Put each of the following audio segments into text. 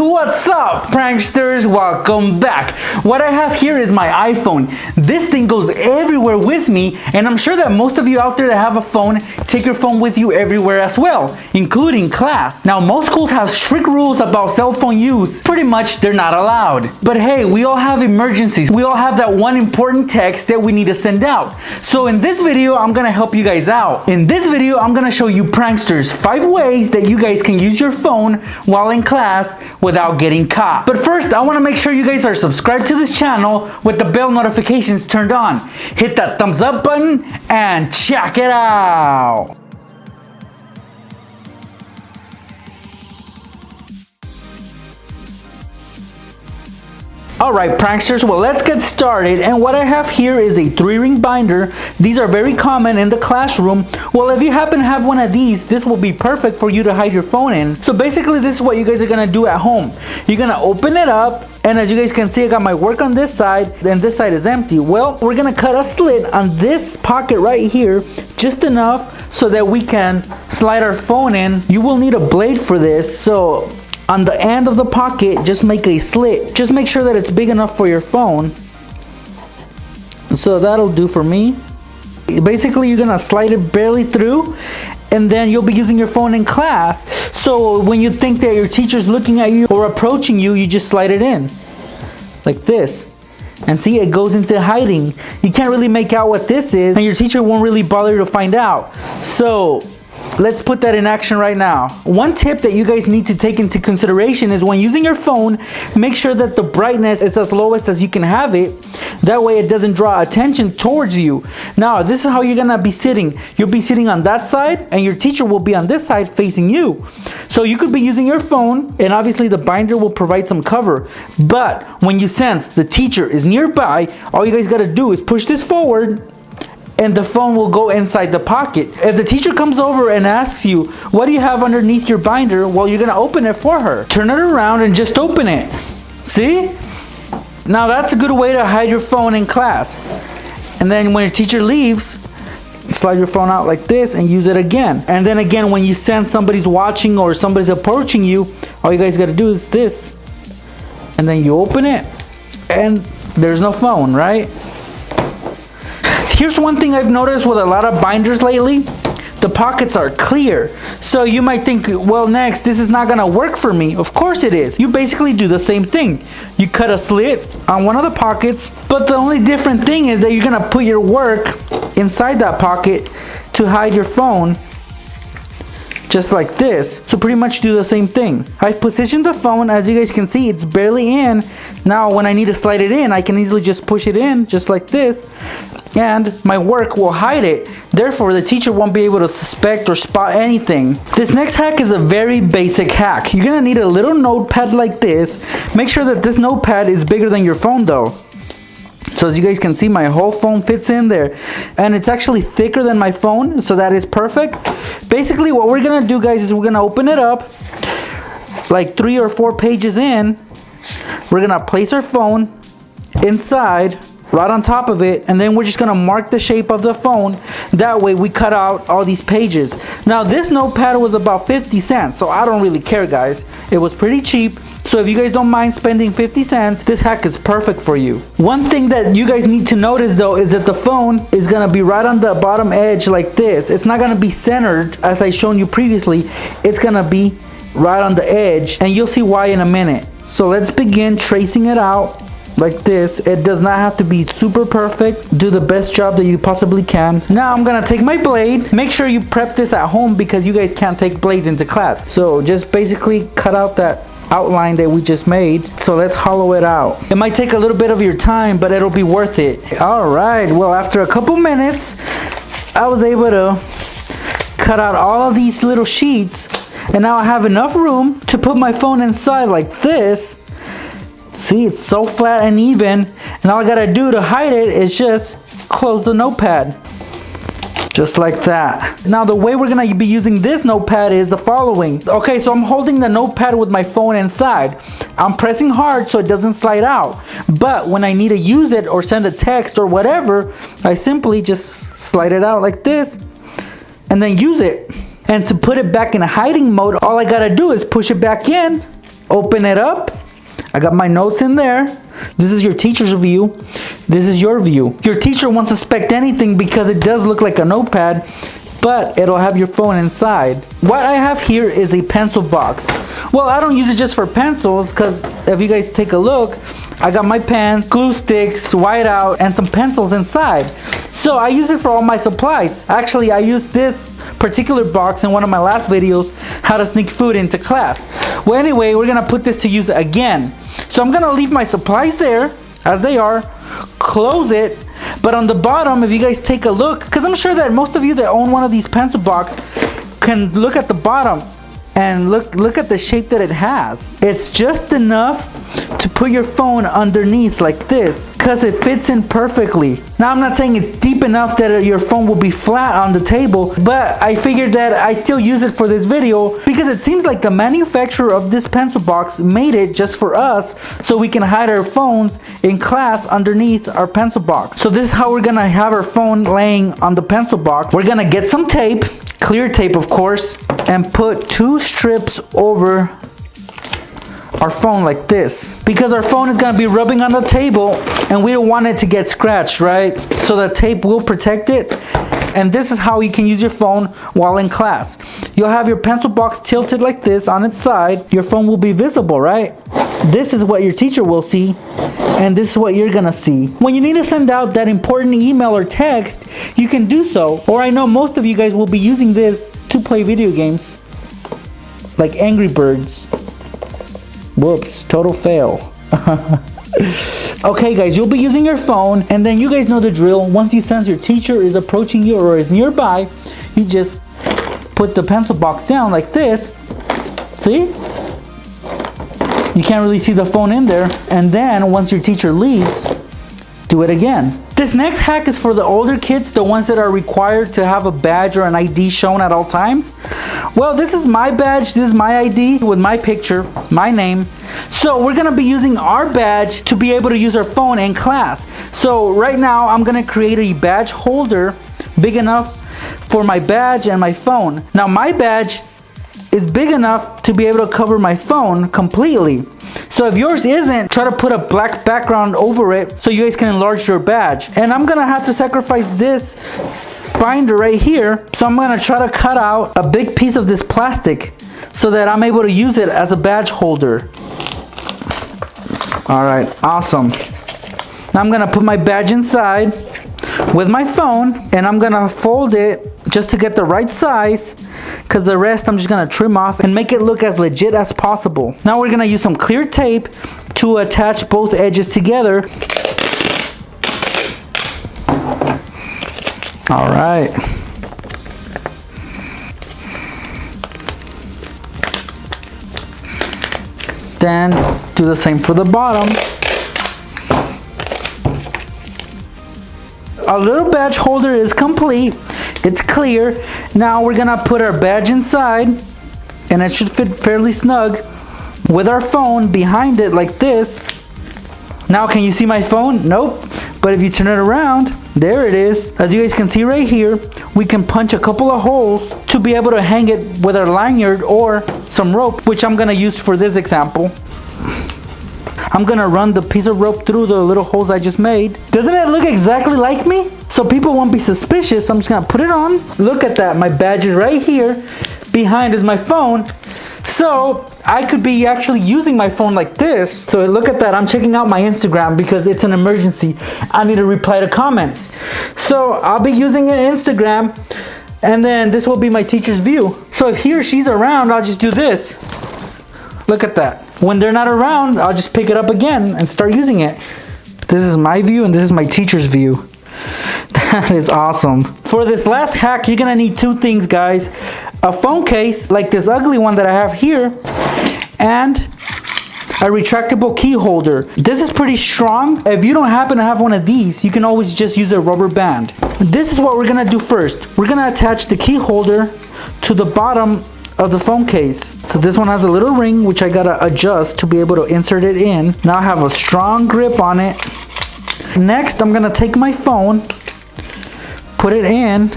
What's up, pranksters? Welcome back. What I have here is my iPhone. This thing goes everywhere with me, and I'm sure that most of you out there that have a phone take your phone with you everywhere as well, including class. Now, most schools have strict rules about cell phone use. Pretty much, they're not allowed. But hey, we all have emergencies. We all have that one important text that we need to send out. So in this video, I'm gonna help you guys out. In this video, I'm gonna show you pranksters 5 ways that you guys can use your phone while in class without getting caught. But first, I want to make sure you guys are subscribed to this channel with the bell notifications turned on. Hit that thumbs up button and check it out. Alright, pranksters, well, let's get started. And what I have here is a 3-ring binder. These are very common in the classroom. Well, if you happen to have one of these, this will be perfect for you to hide your phone in. So basically, this is what you guys are gonna do at home. You're gonna open it up, and as you guys can see, I got my work on this side, and this side is empty. Well, we're gonna cut a slit on this pocket right here, just enough so that we can slide our phone in. You will need a blade for this, so on the end of the pocket, just make a slit. Just make sure that it's big enough for your phone. So that'll do for me. Basically, you're gonna slide it barely through, and then you'll be using your phone in class. So when you think that your teacher's looking at you or approaching you, you just slide it in like this. And see, it goes into hiding. You can't really make out what this is, and your teacher won't really bother to find out. So let's put that in action right now. One tip that you guys need to take into consideration is when using your phone, make sure that the brightness is as lowest as you can have it. That way it doesn't draw attention towards you. Now, this is how you're gonna be sitting. You'll be sitting on that side, and your teacher will be on this side facing you. So you could be using your phone, and obviously the binder will provide some cover. But when you sense the teacher is nearby, all you guys gotta do is push this forward, and the phone will go inside the pocket. If the teacher comes over and asks you, what do you have underneath your binder? Well, you're gonna open it for her. Turn it around and just open it. See? Now that's a good way to hide your phone in class. And then when your teacher leaves, slide your phone out like this and use it again. And then again, when you sense somebody's watching or somebody's approaching you, all you guys gotta do is this. And then you open it, and there's no phone, right? Here's one thing I've noticed with a lot of binders lately. The pockets are clear. So you might think, well, next, this is not gonna work for me. Of course it is. You basically do the same thing. You cut a slit on one of the pockets, but the only different thing is that you're gonna put your work inside that pocket to hide your phone, just like this. So pretty much do the same thing. I positioned the phone, as you guys can see, it's barely in. Now when I need to slide it in, I can easily just push it in, just like this, and my work will hide it. Therefore, the teacher won't be able to suspect or spot anything. This next hack is a very basic hack. You're gonna need a little notepad like this. Make sure that this notepad is bigger than your phone though. So as you guys can see, my whole phone fits in there, and it's actually thicker than my phone, so that is perfect. Basically, what we're gonna do, guys, is we're gonna open it up like 3 or 4 pages in. We're gonna place our phone inside, right on top of it, and then we're just gonna mark the shape of the phone. That way we cut out all these pages. Now this notepad was about 50 cents, so I don't really care, guys. It was pretty cheap. So if you guys don't mind spending 50 cents, this hack is perfect for you. One thing that you guys need to notice though is that the phone is gonna be right on the bottom edge like this. It's not gonna be centered as I shown you previously. It's gonna be right on the edge, and you'll see why in a minute. So let's begin tracing it out like this. It does not have to be super perfect. Do the best job that you possibly can. Now I'm gonna take my blade. Make sure you prep this at home because you guys can't take blades into class. So just basically cut out that outline that we just made. So let's hollow it out. It might take a little bit of your time, but it'll be worth it. All right, well, after a couple minutes, I was able to cut out all of these little sheets, and now I have enough room to put my phone inside like this. See, it's so flat and even, and all I gotta do to hide it is just close the notepad. Just like that. Now the way we're gonna be using this notepad is the following. Okay, so I'm holding the notepad with my phone inside. I'm pressing hard so it doesn't slide out. But when I need to use it or send a text or whatever, I simply just slide it out like this and then use it. And to put it back in hiding mode, all I gotta do is push it back in Open it up. I got my notes in there. This is your teacher's view. This is your view. Your teacher won't suspect anything because it does look like a notepad, but it'll have your phone inside. What I have here is a pencil box. Well, I don't use it just for pencils because if you guys take a look, I got my pens, glue sticks, whiteout, and some pencils inside. So I use it for all my supplies. Actually, I used this particular box in one of my last videos, how to sneak food into class. Well, anyway, we're gonna put this to use again. So I'm gonna leave my supplies there as they are, close it, but on the bottom, if you guys take a look, because I'm sure that most of you that own one of these pencil boxes can look at the bottom and look at the shape that it has. It's just enough to put your phone underneath like this because it fits in perfectly. Now I'm not saying it's deep enough that your phone will be flat on the table, but I figured that I still use it for this video because it seems like the manufacturer of this pencil box made it just for us so we can hide our phones in class underneath our pencil box. So this is how we're gonna have our phone laying on the pencil box. We're gonna get some tape, clear tape of course, and put 2 strips over our phone like this because our phone is going to be rubbing on the table and we don't want it to get scratched, right? So the tape will protect it. And this is how you can use your phone while in class. You'll have your pencil box tilted like this on its side. Your phone will be visible, right? This is what your teacher will see, and this is what you're gonna see. When you need to send out that important email or text, you can do so. Or I know most of you guys will be using this to play video games like Angry Birds. Whoops, total fail. Okay guys, you'll be using your phone, and then you guys know the drill. Once you sense your teacher is approaching you or is nearby, you just put the pencil box down like this. See? You can't really see the phone in there. And then once your teacher leaves, do it again. This next hack is for the older kids, the ones that are required to have a badge or an ID shown at all times. Well, this is my badge, this is my ID with my picture, my name. So we're gonna be using our badge to be able to use our phone in class. So right now I'm gonna create a badge holder big enough for my badge and my phone. Now my badge is big enough to be able to cover my phone completely. So if yours isn't, try to put a black background over it so you guys can enlarge your badge. And I'm gonna have to sacrifice this binder right here. So I'm gonna try to cut out a big piece of this plastic so that I'm able to use it as a badge holder. All right, awesome. Now I'm gonna put my badge inside with my phone, and I'm gonna fold it just to get the right size, because the rest I'm just gonna trim off and make it look as legit as possible. Now we're gonna use some clear tape to attach both edges together. All right. Then do the same for the bottom. Our little badge holder is complete. It's clear. Now we're gonna put our badge inside, and it should fit fairly snug with our phone behind it like this. Now can you see my phone? Nope. But if you turn it around, there it is. As you guys can see right here, we can punch a couple of holes to be able to hang it with our lanyard or some rope, which I'm gonna use for this example. I'm gonna run the piece of rope through the little holes I just made. Doesn't it look exactly like me? So people won't be suspicious. I'm just gonna put it on. Look at that, my badge is right here. Behind is my phone. So I could be actually using my phone like this. So look at that, I'm checking out my Instagram because it's an emergency. I need to reply to comments. So I'll be using an Instagram, and then this will be my teacher's view. So if he or she's around, I'll just do this. Look at that. When they're not around, I'll just pick it up again and start using it. This is my view and this is my teacher's view. That is awesome. For this last hack, you're gonna need 2 things, guys. A phone case, like this ugly one that I have here, and a retractable key holder. This is pretty strong. If you don't happen to have one of these, you can always just use a rubber band. This is what we're gonna do first. We're gonna attach the key holder to the bottom of the phone case. So this one has a little ring which I gotta adjust to be able to insert it in. Now I have a strong grip on it. Next I'm gonna take my phone, put it in.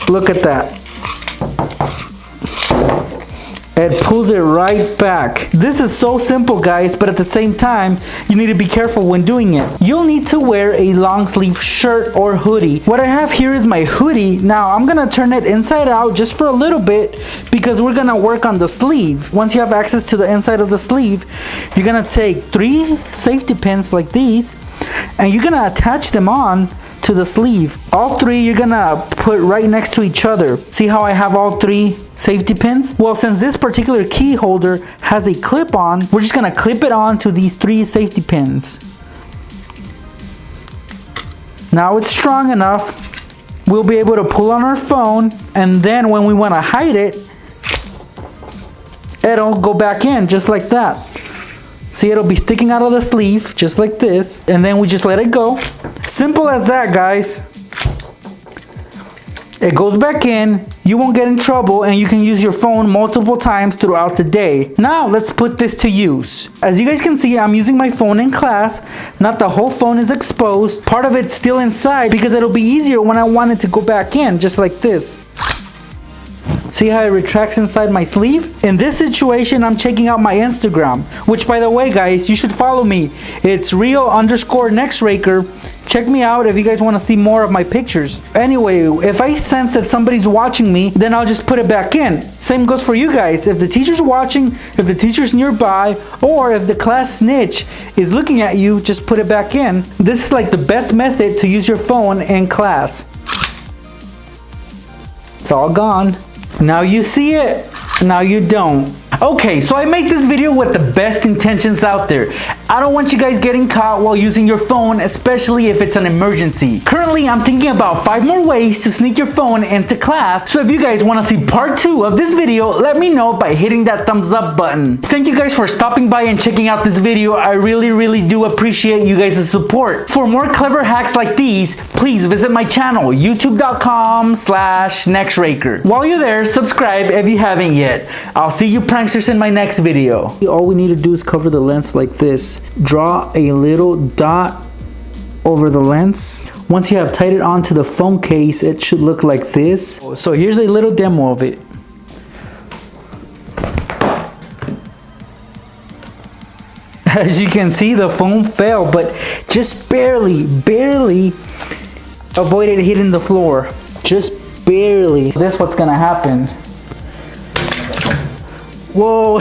Look at that. It pulls it right back. This is so simple, guys, but at the same time, you need to be careful when doing it. You'll need to wear a long sleeve shirt or hoodie. What I have here is my hoodie. Now, I'm gonna turn it inside out just for a little bit because we're gonna work on the sleeve. Once you have access to the inside of the sleeve, you're gonna take 3 safety pins like these, and you're gonna attach them on to the sleeve. All 3 you're gonna put right next to each other. See how I have all 3 safety pins? Well, since this particular key holder has a clip on, we're just gonna clip it on to these 3 safety pins. Now it's strong enough, we'll be able to pull on our phone, and then when we wanna hide it, it'll go back in just like that. See, it'll be sticking out of the sleeve, just like this, and then we just let it go. Simple as that, guys. It goes back in, you won't get in trouble, and you can use your phone multiple times throughout the day. Now, let's put this to use. As you guys can see, I'm using my phone in class. Not the whole phone is exposed. Part of it's still inside because it'll be easier when I want it to go back in, just like this. See how it retracts inside my sleeve? In this situation, I'm checking out my Instagram, which, by the way, guys, you should follow me. It's real_Nextraker. Check me out if you guys want to see more of my pictures. Anyway, if I sense that somebody's watching me, then I'll just put it back in. Same goes for you guys. If the teacher's watching, if the teacher's nearby, or if the class snitch is looking at you, just put it back in. This is like the best method to use your phone in class. It's all gone. Now you see it, now you don't. Okay, so I made this video with the best intentions out there. I don't want you guys getting caught while using your phone, especially if it's an emergency. Currently, I'm thinking about 5 more ways to sneak your phone into class. So if you guys want to see part 2 of this video, let me know by hitting that thumbs up button. Thank you guys for stopping by and checking out this video. I really do appreciate you guys' support. For more clever hacks like these, please visit my channel, youtube.com/Nextraker. While you're there, subscribe if you haven't yet. I'll see you pranksters in my next video. All we need to do is cover the lens like this. Draw a little dot over the lens. Once you have tied it onto the phone case, it should look like this. So here's a little demo of it. As you can see, the phone fell, but just barely avoided hitting the floor. Just barely. This is what's gonna happen. Whoa.